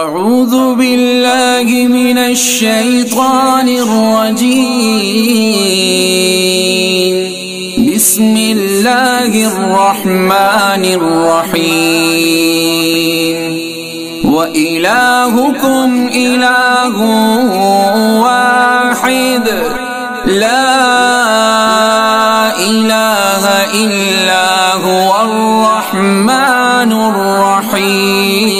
أعوذ بالله من الشيطان الرجيم. بسم الله الرحمن الرحيم. وإلهكم إله واحد لا إله إلا هو الرحمن الرحيم.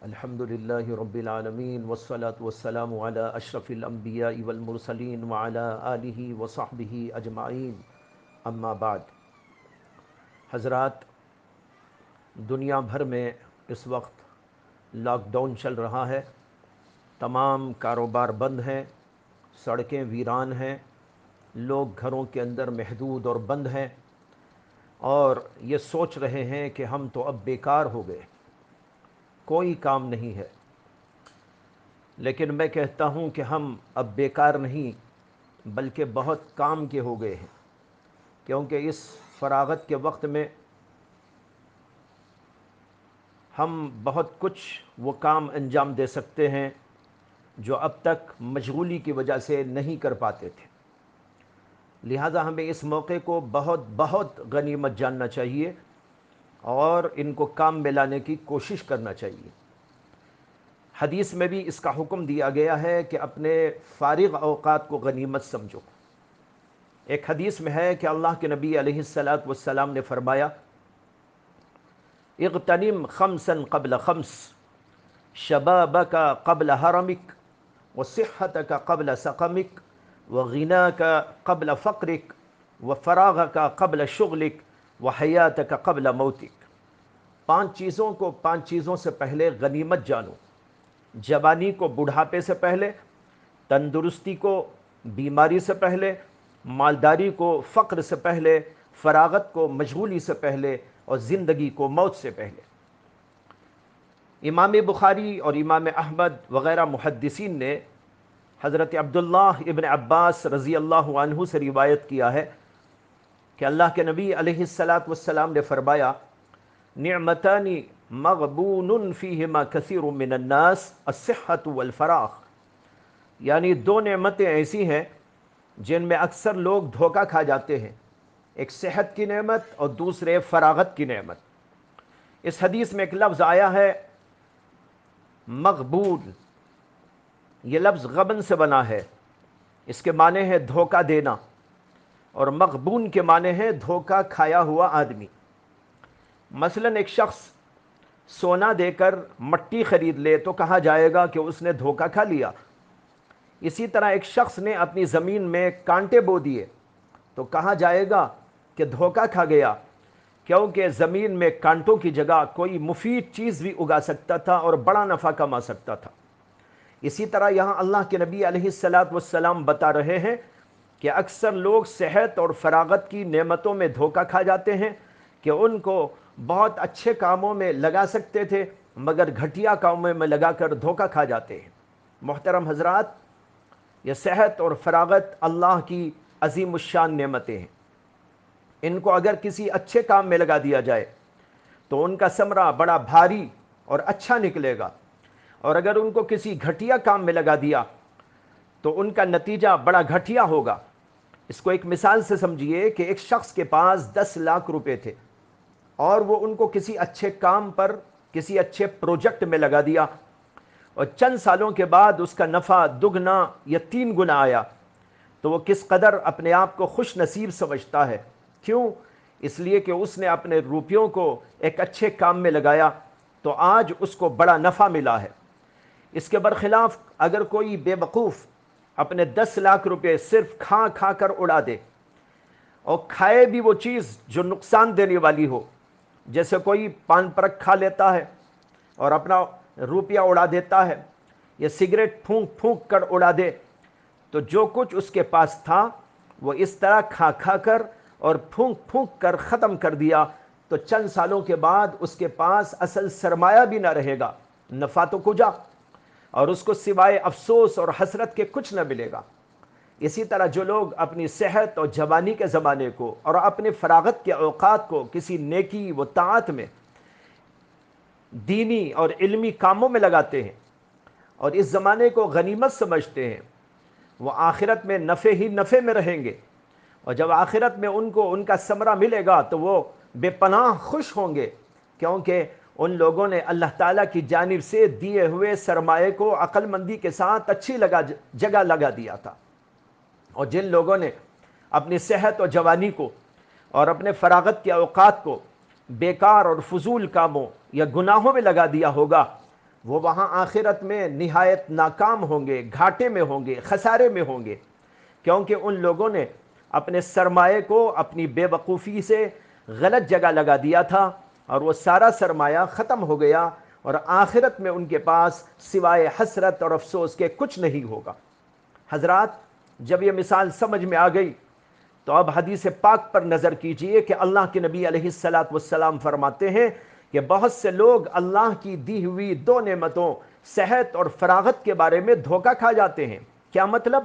الحمدللہ رب العالمین والصلاة والسلام علی اشرف الانبیاء والمرسلین وعلی آلہ وصحبہ اجمعین، اما بعد۔ حضرات، دنیا بھر میں اس وقت لاک ڈاؤن چل رہا ہے، تمام کاروبار بند ہیں، سڑکیں ویران ہیں، لوگ گھروں کے اندر محدود اور بند ہیں اور یہ سوچ رہے ہیں کہ ہم تو اب بیکار ہو گئے، کوئی کام نہیں ہے۔ لیکن میں کہتا ہوں کہ ہم اب بیکار نہیں بلکہ بہت کام کے ہو گئے ہیں، کیونکہ اس فراغت کے وقت میں ہم بہت کچھ وہ کام انجام دے سکتے ہیں جو اب تک مشغولی کی وجہ سے نہیں کر پاتے تھے۔ لہذا ہمیں اس موقع کو بہت غنیمت جاننا چاہیے اور ان کو کام میں لانے کی کوشش کرنا چاہیے۔ حدیث میں بھی اس کا حکم دیا گیا ہے کہ اپنے فارغ اوقات کو غنیمت سمجھو۔ ایک حدیث میں ہے کہ اللہ کے نبی علیہ السلام نے فرمایا، اغتنم خمسا قبل خمس، شبابک قبل حرمک، وصحتک قبل سقمک، وغناک قبل فقرک، وفراغک قبل شغلک، وحیاتک قبل موتک۔ 5 چیزوں کو 5 چیزوں سے پہلے غنیمت جانو۔ جوانی کو بڑھاپے سے پہلے، تندرستی کو بیماری سے پہلے، مالداری کو فقر سے پہلے، فراغت کو مشغولی سے پہلے، اور زندگی کو موت سے پہلے۔ امام بخاری اور امام احمد وغیرہ محدثین نے حضرت عبداللہ ابن عباس رضی اللہ عنہ سے روایت کیا ہے کہ اللہ کے نبی علیہ السلام نے فرمایا، نعمتان مغبون فیہما کثیر من الناس، الصحت والفراغ۔ یعنی 2 نعمتیں ایسی ہیں جن میں اکثر لوگ دھوکہ کھا جاتے ہیں، ایک صحت کی نعمت اور دوسرے فراغت کی نعمت۔ اس حدیث میں ایک لفظ آیا ہے مغبون، یہ لفظ غبن سے بنا ہے، اس کے معنی ہے دھوکہ دینا، اور مغبون کے معنی ہے دھوکہ کھایا ہوا آدمی۔ مثلا ایک شخص سونا دے کر مٹی خرید لے تو کہا جائے گا کہ اس نے دھوکہ کھا لیا۔ اسی طرح ایک شخص نے اپنی زمین میں کانٹے بو دیے تو کہا جائے گا کہ دھوکہ کھا گیا، کیونکہ زمین میں کانٹوں کی جگہ کوئی مفید چیز بھی اگا سکتا تھا اور بڑا نفع کما سکتا تھا۔ اسی طرح یہاں اللہ کے نبی علیہ السلام بتا رہے ہیں کہ اکثر لوگ صحت اور فراغت کی نعمتوں میں دھوکہ کھا جاتے ہیں کہ ان کو بہت اچھے کاموں میں لگا سکتے تھے مگر گھٹیا کاموں میں لگا کر دھوکہ کھا جاتے ہیں۔ محترم حضرات، یہ صحت اور فراغت اللہ کی عظیم الشان نعمتیں ہیں۔ ان کو اگر کسی اچھے کام میں لگا دیا جائے تو ان کا ثمرہ بڑا بھاری اور اچھا نکلے گا، اور اگر ان کو کسی گھٹیا کام میں لگا دیا تو ان کا نتیجہ بڑا گھٹیا ہوگا۔ اس کو ایک مثال سے سمجھیے کہ ایک شخص کے پاس 10 لاکھ روپے تھے اور وہ ان کو کسی اچھے کام پر، کسی اچھے پروجیکٹ میں لگا دیا، اور چند سالوں کے بعد اس کا نفع 2 یا 3 گنا آیا، تو وہ کس قدر اپنے آپ کو خوش نصیب سمجھتا ہے۔ کیوں؟ اس لیے کہ اس نے اپنے روپیوں کو ایک اچھے کام میں لگایا تو آج اس کو بڑا نفع ملا ہے۔ اس کے برخلاف اگر کوئی بے وقوف اپنے 10 لاکھ روپے صرف کھا کر اڑا دے، اور کھائے بھی وہ چیز جو نقصان دینے والی ہو، جیسے کوئی پان پرک کھا لیتا ہے اور اپنا روپیہ اڑا دیتا ہے، یا سگریٹ پھونک کر اڑا دے، تو جو کچھ اس کے پاس تھا وہ اس طرح کھا کر اور پھونک کر ختم کر دیا، تو چند سالوں کے بعد اس کے پاس اصل سرمایہ بھی نہ رہے گا، نفع تو کجا، اور اس کو سوائے افسوس اور حسرت کے کچھ نہ ملے گا۔ اسی طرح جو لوگ اپنی صحت اور جوانی کے زمانے کو اور اپنے فراغت کے اوقات کو کسی نیکی و طاعت میں، دینی اور علمی کاموں میں لگاتے ہیں اور اس زمانے کو غنیمت سمجھتے ہیں، وہ آخرت میں نفع ہی نفع میں رہیں گے، اور جب آخرت میں ان کو ان کا ثمرہ ملے گا تو وہ بے پناہ خوش ہوں گے، کیونکہ ان لوگوں نے اللہ تعالیٰ کی جانب سے دیے ہوئے سرمایے کو عقل مندی کے ساتھ اچھی جگہ لگا دیا تھا۔ اور جن لوگوں نے اپنی صحت اور جوانی کو اور اپنے فراغت کے اوقات کو بیکار اور فضول کاموں یا گناہوں میں لگا دیا ہوگا، وہ وہاں آخرت میں نہایت ناکام ہوں گے، گھاٹے میں ہوں گے، خسارے میں ہوں گے، کیونکہ ان لوگوں نے اپنے سرمایے کو اپنی بے وقوفی سے غلط جگہ لگا دیا تھا، اور وہ سارا سرمایہ ختم ہو گیا، اور آخرت میں ان کے پاس سوائے حسرت اور افسوس کے کچھ نہیں ہوگا۔ حضرات، جب یہ مثال سمجھ میں آ گئی تو اب حدیث پاک پر نظر کیجئے کہ اللہ کے نبی علیہ السلام فرماتے ہیں کہ بہت سے لوگ اللہ کی دی ہوئی دو نعمتوں صحت اور فراغت کے بارے میں دھوکہ کھا جاتے ہیں۔ کیا مطلب؟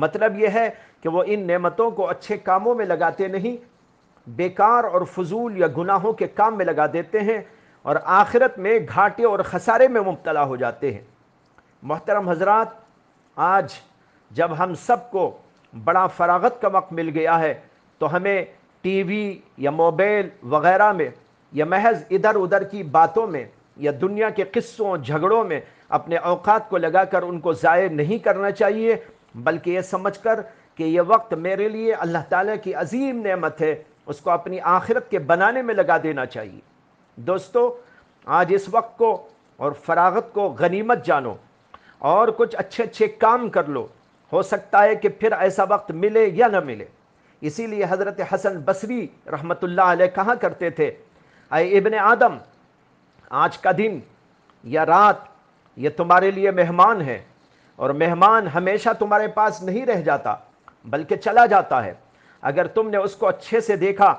مطلب یہ ہے کہ وہ ان نعمتوں کو اچھے کاموں میں لگاتے نہیں، بیکار اور فضول یا گناہوں کے کام میں لگا دیتے ہیں، اور آخرت میں گھاٹے اور خسارے میں مبتلا ہو جاتے ہیں۔ محترم حضرات، آج جب ہم سب کو بڑا فراغت کا وقت مل گیا ہے تو ہمیں ٹی وی یا موبائل وغیرہ میں یا محض ادھر ادھر کی باتوں میں یا دنیا کے قصوں جھگڑوں میں اپنے اوقات کو لگا کر ان کو ضائع نہیں کرنا چاہیے، بلکہ یہ سمجھ کر کہ یہ وقت میرے لیے اللہ تعالیٰ کی عظیم نعمت ہے، اس کو اپنی آخرت کے بنانے میں لگا دینا چاہیے۔ دوستو، آج اس وقت کو اور فراغت کو غنیمت جانو اور کچھ اچھے اچھے کام کر لو، ہو سکتا ہے کہ پھر ایسا وقت ملے یا نہ ملے۔ اسی لیے حضرت حسن بصری رحمۃ اللہ علیہ کہا کرتے تھے، اے ابن آدم، آج کا دن یا رات یہ تمہارے لیے مہمان ہے، اور مہمان ہمیشہ تمہارے پاس نہیں رہ جاتا بلکہ چلا جاتا ہے۔ اگر تم نے اس کو اچھے سے دیکھا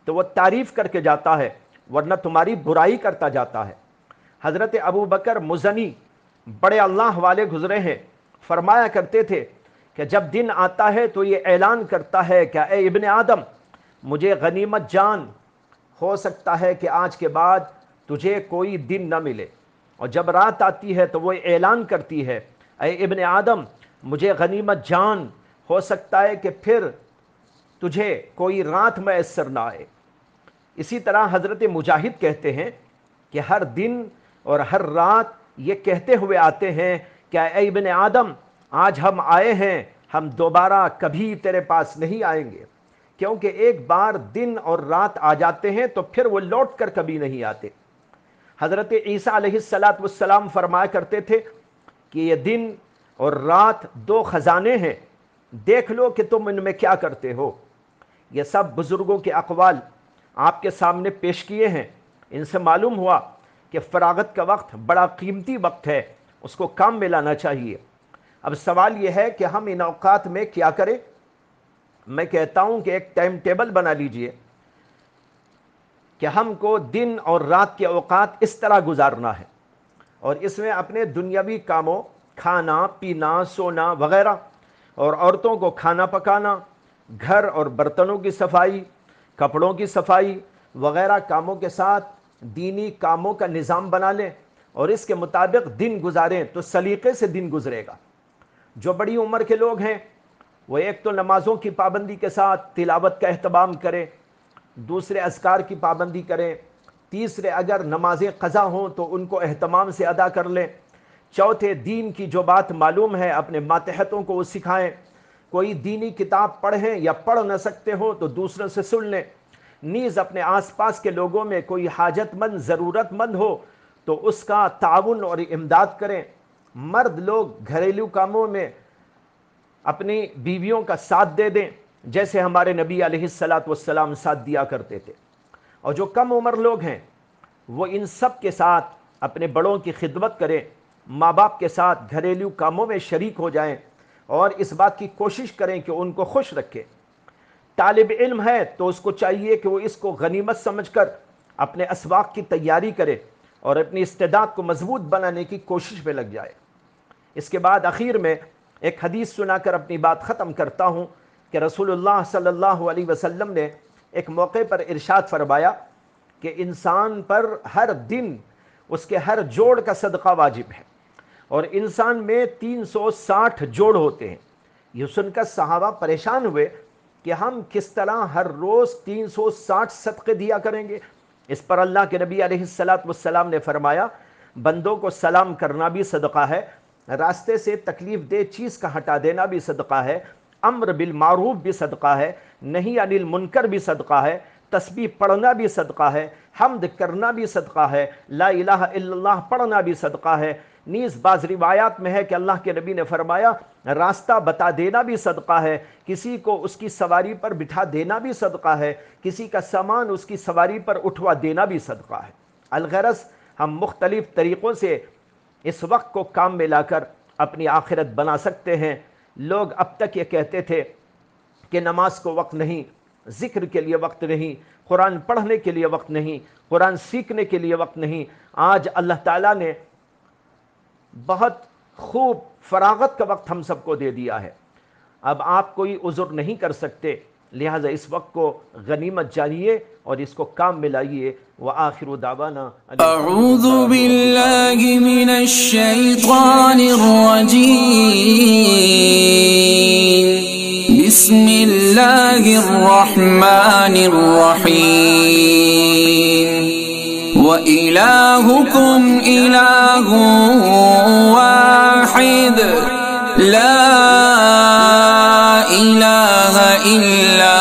تو وہ تعریف کر کے جاتا ہے، ورنہ تمہاری برائی کرتا جاتا ہے۔ حضرت ابو بکر مزنی بڑے اللہ والے گزرے ہیں، فرمایا کرتے تھے کہ جب دن آتا ہے تو یہ اعلان کرتا ہے کہ اے ابن آدم، مجھے غنیمت جان، ہو سکتا ہے کہ آج کے بعد تجھے کوئی دن نہ ملے، اور جب رات آتی ہے تو وہ اعلان کرتی ہے، اے ابن آدم، مجھے غنیمت جان، ہو سکتا ہے کہ پھر تجھے کوئی رات میسر نہ آئے۔ اسی طرح حضرت مجاہد کہتے ہیں کہ ہر دن اور ہر رات یہ کہتے ہوئے آتے ہیں کہ اے ابن آدم، آج ہم آئے ہیں، ہم دوبارہ کبھی تیرے پاس نہیں آئیں گے، کیونکہ ایک بار دن اور رات آ جاتے ہیں تو پھر وہ لوٹ کر کبھی نہیں آتے۔ حضرت عیسیٰ علیہ السلام فرمایا کرتے تھے کہ یہ دن اور رات دو خزانے ہیں، دیکھ لو کہ تم ان میں کیا کرتے ہو۔ یہ سب بزرگوں کے اقوال آپ کے سامنے پیش کیے ہیں، ان سے معلوم ہوا کہ فراغت کا وقت بڑا قیمتی وقت ہے، اس کو کام میں لانا چاہیے۔ اب سوال یہ ہے کہ ہم ان اوقات میں کیا کریں؟ میں کہتا ہوں کہ ایک ٹائم ٹیبل بنا لیجئے کہ ہم کو دن اور رات کے اوقات اس طرح گزارنا ہے، اور اس میں اپنے دنیاوی کاموں، کھانا پینا سونا وغیرہ، اور عورتوں کو کھانا پکانا، گھر اور برتنوں کی صفائی، کپڑوں کی صفائی وغیرہ کاموں کے ساتھ دینی کاموں کا نظام بنا لیں اور اس کے مطابق دن گزاریں تو سلیقے سے دن گزرے گا۔ جو بڑی عمر کے لوگ ہیں وہ ایک تو نمازوں کی پابندی کے ساتھ تلاوت کا اہتمام کریں، دوسرے اذکار کی پابندی کریں، تیسرے اگر نمازیں قضا ہوں تو ان کو اہتمام سے ادا کر لیں، چوتھے دین کی جو بات معلوم ہے اپنے ماتحتوں کو وہ سکھائیں، کوئی دینی کتاب پڑھیں یا پڑھ نہ سکتے ہو تو دوسروں سے سن لیں، نیز اپنے آس پاس کے لوگوں میں کوئی حاجت مند ضرورت مند ہو تو اس کا تعاون اور امداد کریں۔ مرد لوگ گھریلو کاموں میں اپنی بیویوں کا ساتھ دے دیں، جیسے ہمارے نبی علیہ السلام ساتھ دیا کرتے تھے، اور جو کم عمر لوگ ہیں وہ ان سب کے ساتھ اپنے بڑوں کی خدمت کریں، ماں باپ کے ساتھ گھریلو کاموں میں شریک ہو جائیں اور اس بات کی کوشش کریں کہ ان کو خوش رکھیں۔ طالب علم ہے تو اس کو چاہیے کہ وہ اس کو غنیمت سمجھ کر اپنے اسباق کی تیاری کرے اور اپنی استعداد کو مضبوط بنانے کی کوشش میں لگ جائے۔ اس کے بعد اخیر میں ایک حدیث سنا کر اپنی بات ختم کرتا ہوں کہ رسول اللہ صلی اللہ علیہ وسلم نے ایک موقع پر ارشاد فرمایا کہ انسان پر ہر دن اس کے ہر جوڑ کا صدقہ واجب ہے، اور انسان میں 360 جوڑ ہوتے ہیں۔ یہ سن کر صحابہ پریشان ہوئے کہ ہم کس طرح ہر روز 360 صدقے دیا کریں گے؟ اس پر اللہ کے نبی علیہ السلام نے فرمایا، بندوں کو سلام کرنا بھی صدقہ ہے، راستے سے تکلیف دہ چیز کا ہٹا دینا بھی صدقہ ہے، امر بالمعروف بھی صدقہ ہے، نہی عن المنکر بھی صدقہ ہے، تسبیح پڑھنا بھی صدقہ ہے، حمد کرنا بھی صدقہ ہے، لا الہ الا اللہ پڑھنا بھی صدقہ ہے۔ نیز بعض روایات میں ہے کہ اللہ کے نبی نے فرمایا راستہ بتا دینا بھی صدقہ ہے، کسی کو اس کی سواری پر بٹھا دینا بھی صدقہ ہے، کسی کا سامان اس کی سواری پر اٹھوا دینا بھی صدقہ ہے۔ الغرض ہم مختلف طریقوں سے اس وقت کو کام میں لا کر اپنی آخرت بنا سکتے ہیں۔ لوگ اب تک یہ کہتے تھے کہ نماز کو وقت نہیں، ذکر کے لیے وقت نہیں، قرآن پڑھنے کے لیے وقت نہیں، قرآن سیکھنے کے لیے وقت نہیں۔ آج اللہ تعالیٰ نے بہت خوب فراغت کا وقت ہم سب کو دے دیا ہے، اب آپ کوئی عذر نہیں کر سکتے، لہٰذا اس وقت کو غنیمت جانیے اور اس کو کام میں لائیے۔ وآخر دعوانا اعوذ باللہ من الشیطان الرجیم، بسم اللہ الرحمن الرحیم، وإلہکم الہ واحد لا الہ الا